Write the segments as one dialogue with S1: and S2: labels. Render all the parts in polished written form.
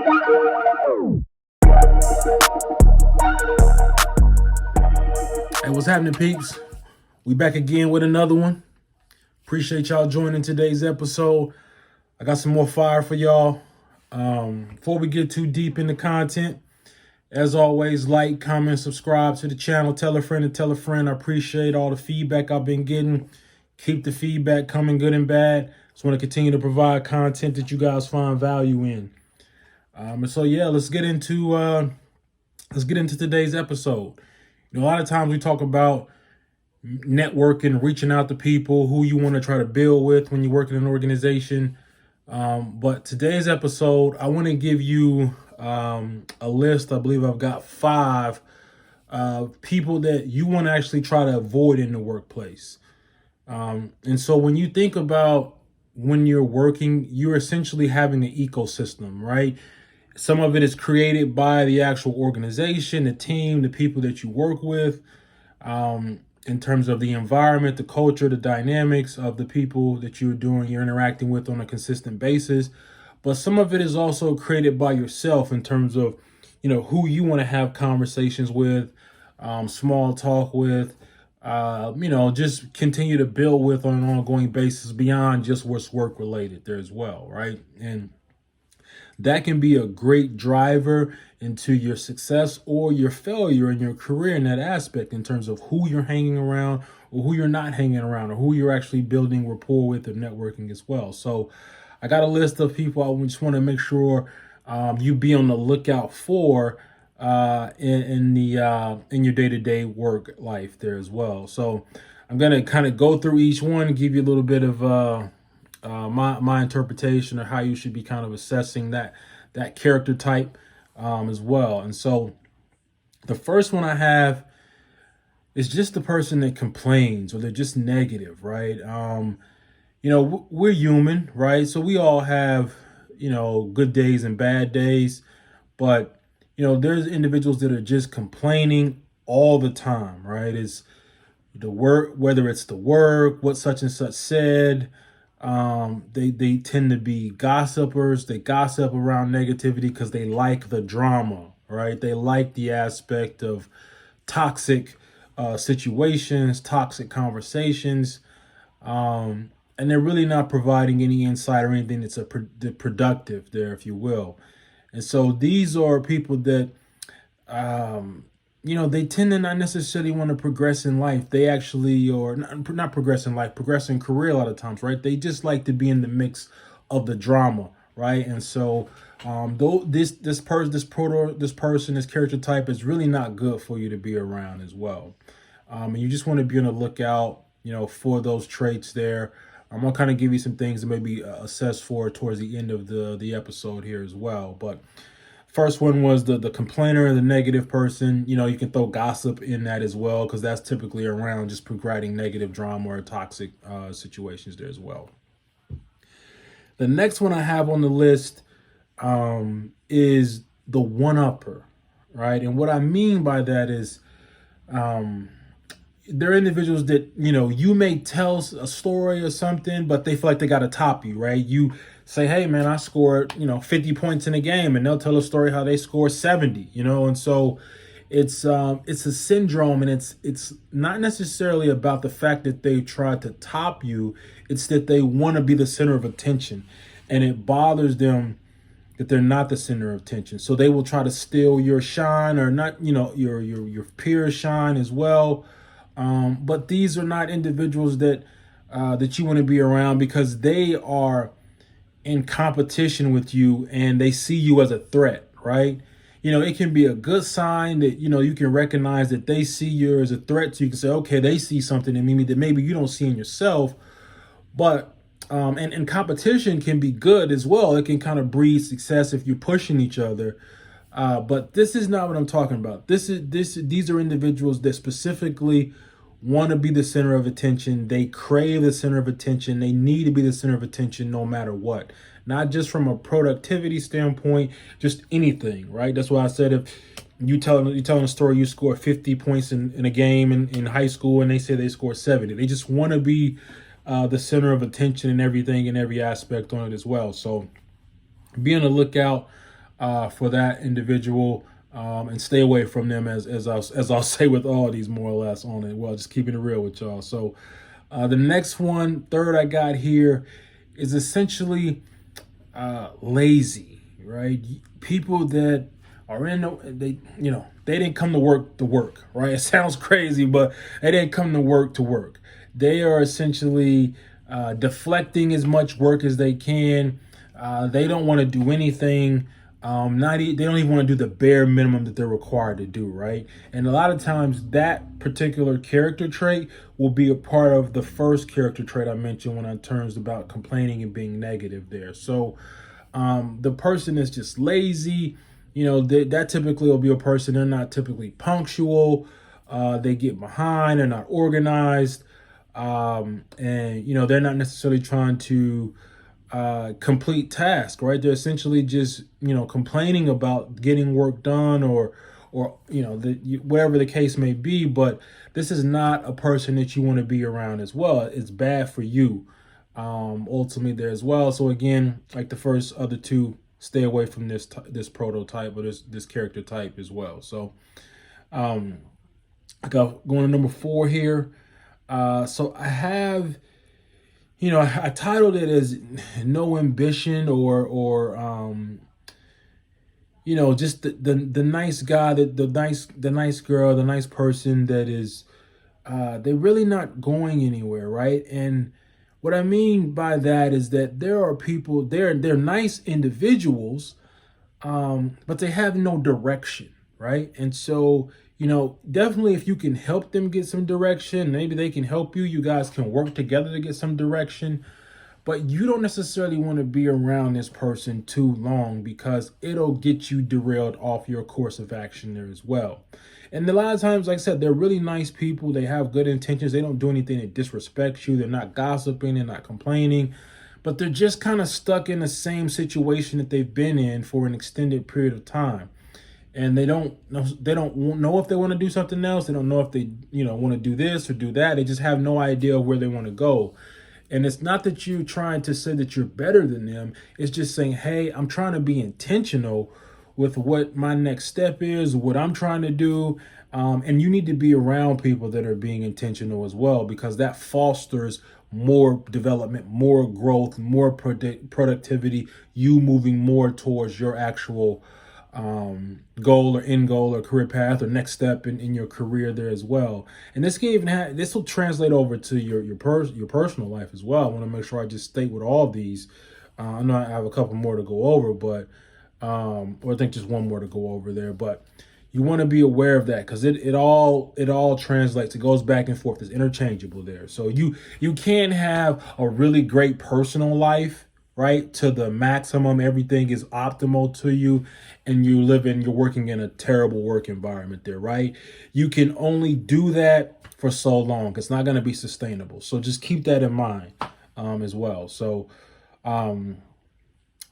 S1: Hey, what's happening, peeps? We back again with another one. Appreciate y'all joining today's episode. I got some more fire for y'all. Before we get too deep into content, as always, like, comment, subscribe to the channel. Tell a friend and tell a friend. I appreciate all the feedback I've been getting. Keep the feedback coming, good and bad. Just want to continue to provide content that you guys find value in. And so yeah, let's get into today's episode. You know, a lot of times we talk about networking, reaching out to people who you want to try to build with when you work in an organization. But today's episode, I want to give you a list. I believe I've got 5 people that you want to actually try to avoid in the workplace. And so when you think about when you're working, you're essentially having an ecosystem, right? Some of it is created by the actual organization, the team, the people that you work with, in terms of the environment, the culture, the dynamics of the people that you're interacting with on a consistent basis. But some of it is also created by yourself in terms of, you know, who you want to have conversations with, small talk with, just continue to build with on an ongoing basis beyond just what's work related there as well, right? And that can be a great driver into your success or your failure in your career in that aspect, in terms of who you're hanging around or who you're not hanging around, or who you're actually building rapport with or networking as well. So I got a list of people I just want to make sure you be on the lookout for in your day-to-day work life there as well. So I'm going to kind of go through each one and give you a little bit of my interpretation of how you should be kind of assessing that character type as well. And so the first one I have is just the person that complains, or they're just negative, right? We're human, right? So we all have, good days and bad days, but, there's individuals that are just complaining all the time, right? It's the work, whether it's the work, what such and such said. They tend to be gossipers. They gossip around negativity because they like the drama, right? They like the aspect of toxic situations, toxic conversations, and they're really not providing any insight or anything that's productive there, if you will. And so these are people that, they tend to not necessarily want to progress in life. They actually, or not progress in life, progress in career a lot of times, right? They just like to be in the mix of the drama, right? And so, though this person, this character type is really not good for you to be around as well. And you just want to be on the lookout, for those traits there. I'm gonna kind of give you some things to maybe assess for towards the end of the episode here as well. But first one was the complainer, the negative person. You can throw gossip in that as well, because that's typically around just providing negative drama or toxic situations there as well. The next one I have on the list is the one-upper, right? And what I mean by that is there are individuals that, you may tell a story or something, but they feel like they got to top you, right? You say, hey, man, I scored, 50 points in a game, and they'll tell a story how they scored 70, and so it's a syndrome, and it's not necessarily about the fact that they tried to top you. It's that they want to be the center of attention, and it bothers them that they're not the center of attention. So they will try to steal your shine, or not, your peers' shine as well. But these are not individuals that you want to be around, because they are in competition with you and they see you as a threat, right? It can be a good sign that, you can recognize that they see you as a threat. So you can say, okay, they see something in me that maybe you don't see in yourself. But and competition can be good as well. It can kind of breed success if you're pushing each other. But this is not what I'm talking about. These are individuals that specifically want to be the center of attention. They crave the center of attention. They need to be the center of attention no matter what. Not just from a productivity standpoint, just anything, right? That's why I said, if you're telling a story, you score 50 points in a game in high school, and they say they score 70. They just want to be the center of attention and everything in every aspect on it as well. So be on the lookout for that individual, and stay away from them, as I'll say with all these, more or less, on it. Well, just keeping it real with y'all. So the next one, third I got here, is essentially lazy, right? People that are they didn't come to work, right? It sounds crazy, but they didn't come to work. They are essentially deflecting as much work as they can. They don't want to do anything. They don't even want to do the bare minimum that they're required to do, right? And a lot of times that particular character trait will be a part of the first character trait I mentioned when I terms about complaining and being negative there. So the person is just lazy. That typically will be a person, they're not typically punctual. They get behind, they're not organized. And they're not necessarily trying to complete tasks, right? They're essentially just complaining about getting work done, or whatever the case may be. But this is not a person that you want to be around as well. It's bad for you ultimately there as well. So again, like the first other two, stay away from this prototype, or this character type as well. So I got going to number 4 here. So I have, I titled it as no ambition, or just the nice guy, the nice girl, the nice person that is, they're really not going anywhere, right? And what I mean by that is that there are people, they're nice individuals, but they have no direction, right? And so, definitely if you can help them get some direction, maybe they can help you. You guys can work together to get some direction. But you don't necessarily want to be around this person too long, because it'll get you derailed off your course of action there as well. And a lot of times, like I said, they're really nice people. They have good intentions. They don't do anything that disrespects you. They're not gossiping. They're not complaining. But they're just kind of stuck in the same situation that they've been in for an extended period of time. And they don't know if they want to do something else. They don't know if they want to do this or do that. They just have no idea where they want to go. And it's not that you're trying to say that you're better than them. It's just saying, hey, I'm trying to be intentional with what my next step is, what I'm trying to do. And you need to be around people that are being intentional as well, because that fosters more development, more growth, more productivity, you moving more towards your actual goal or end goal or career path or next step in your career there as well. And this can even this will translate over to your personal life as well. I want to make sure I just state with all of these. I know I have a couple more to go over, but or I think just one more to go over there, but you want to be aware of that, because it all translates. It goes back and forth. It's interchangeable there. So you can have a really great personal life, right, to the maximum. Everything is optimal to you, and you're working in a terrible work environment there, right? You can only do that for so long. It's not going to be sustainable. So just keep that in mind as well. So, and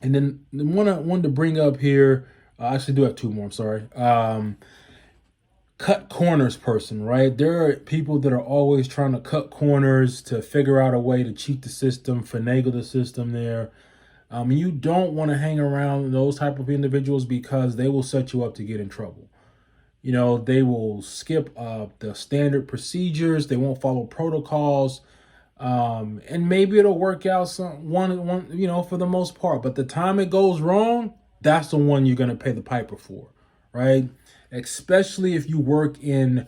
S1: then the one I wanted to bring up here, I actually do have 2 more, I'm sorry. Cut corners person, right? There are people that are always trying to cut corners to figure out a way to cheat the system, finagle the system there. You don't want to hang around those type of individuals, because they will set you up to get in trouble. They will skip the standard procedures. They won't follow protocols. And maybe it'll work out for the most part. But the time it goes wrong, that's the one you're going to pay the piper for, right? Especially if you work in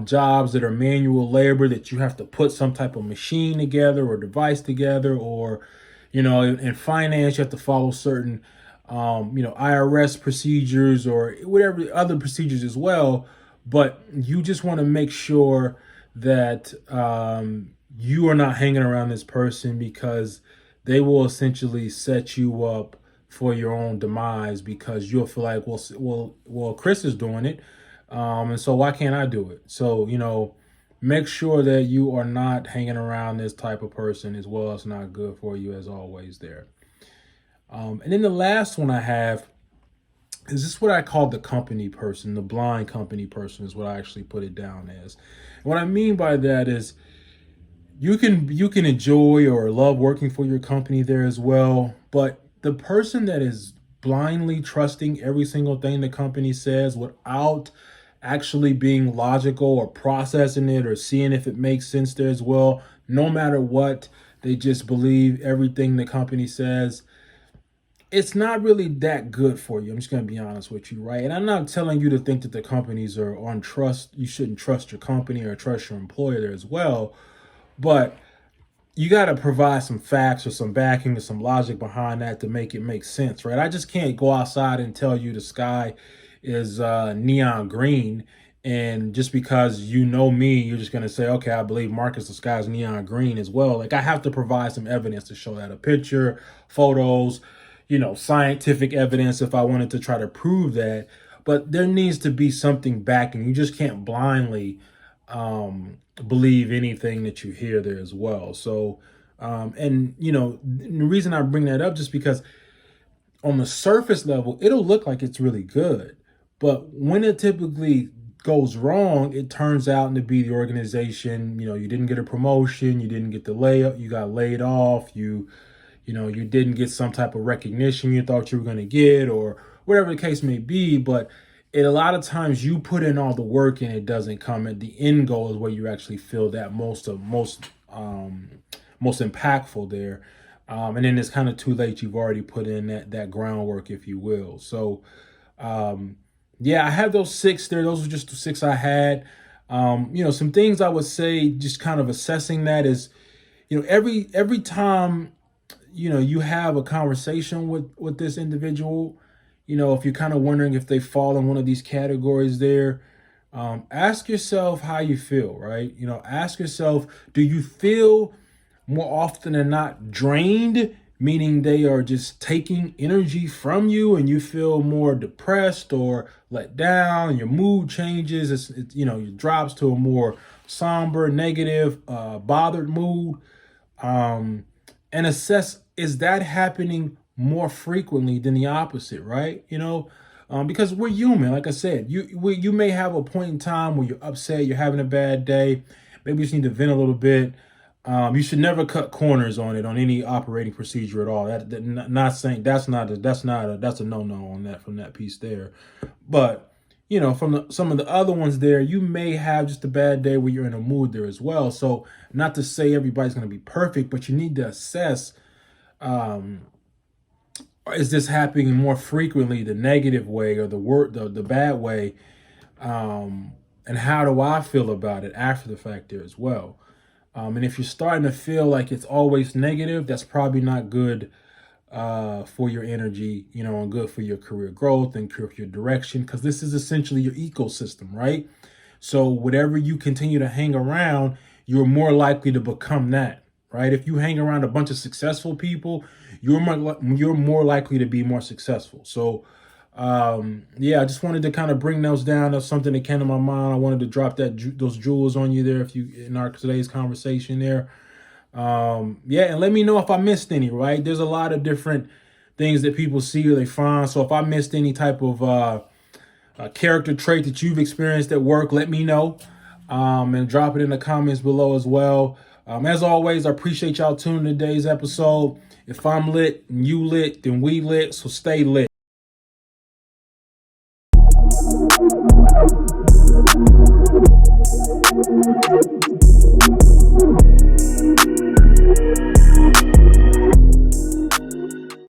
S1: jobs that are manual labor, that you have to put some type of machine together or device together, or, in finance, you have to follow certain, IRS procedures or whatever other procedures as well. But you just want to make sure that you are not hanging around this person, because they will essentially set you up for your own demise, because you'll feel like, well, Chris is doing it, and so why can't I do it? So make sure that you are not hanging around this type of person as well. It's not good for you, as always there. And then the last one I have is this, what I call the company person, the blind company person is what I actually put it down as. And what I mean by that is, you can enjoy or love working for your company there as well, but the person that is blindly trusting every single thing the company says without actually being logical or processing it or seeing if it makes sense there as well. No matter what, they just believe everything the company says. It's not really that good for you. I'm just going to be honest with you, right? And I'm not telling you to think that the companies are on trust. You shouldn't trust your company or trust your employer there as well. But you got to provide some facts or some backing or some logic behind that to make it make sense, right? I just can't go outside and tell you the sky is neon green, and just because you know me, you're just going to say, okay, I believe Marcus, the sky is neon green as well. Like, I have to provide some evidence to show that, a picture, photos, scientific evidence if I wanted to try to prove that. But there needs to be something backing. You just can't blindly believe anything that you hear there as well. So, and the reason I bring that up just because on the surface level, it'll look like it's really good. But when it typically goes wrong, it turns out to be the organization, you didn't get a promotion, you didn't get the layup, you got laid off, you didn't get some type of recognition you thought you were going to get, or whatever the case may be. But a lot of times you put in all the work and it doesn't come, and the end goal is where you actually feel that most impactful there. And then it's kind of too late. You've already put in that groundwork, if you will. So, yeah, I have those 6 there. Those were just the 6 I had. Some things I would say, just kind of assessing that is, every time, you have a conversation with this individual, if you're kind of wondering if they fall in one of these categories there, ask yourself how you feel, right? Ask yourself, do you feel more often than not drained, meaning they are just taking energy from you and you feel more depressed or let down, your mood changes, it drops to a more somber, negative, bothered mood, and assess, is that happening more frequently than the opposite, right? Because we're human. Like I said, you may have a point in time where you're upset, you're having a bad day, maybe you just need to vent a little bit. You should never cut corners on any operating procedure at all. Not saying that's a no-no on that, from that piece there. But from some of the other ones there, you may have just a bad day where you're in a mood there as well. So not to say everybody's going to be perfect, but you need to assess, is this happening more frequently the negative way or the bad way? And how do I feel about it after the fact there as well? And if you're starting to feel like it's always negative, that's probably not good for your energy, and good for your career growth and for your direction, because this is essentially your ecosystem, right? So whatever you continue to hang around, you're more likely to become that, right? If you hang around a bunch of successful people, you're more likely to be more successful. So, I just wanted to kind of bring those down. That's something that came to my mind. I wanted to drop those jewels on you there in our today's conversation there. And let me know if I missed any, right? There's a lot of different things that people see or they find. So if I missed any type of character trait that you've experienced at work, let me know, and drop it in the comments below as well. As always, I appreciate y'all tuning in today's episode. If I'm lit and you lit, then we lit, so stay lit.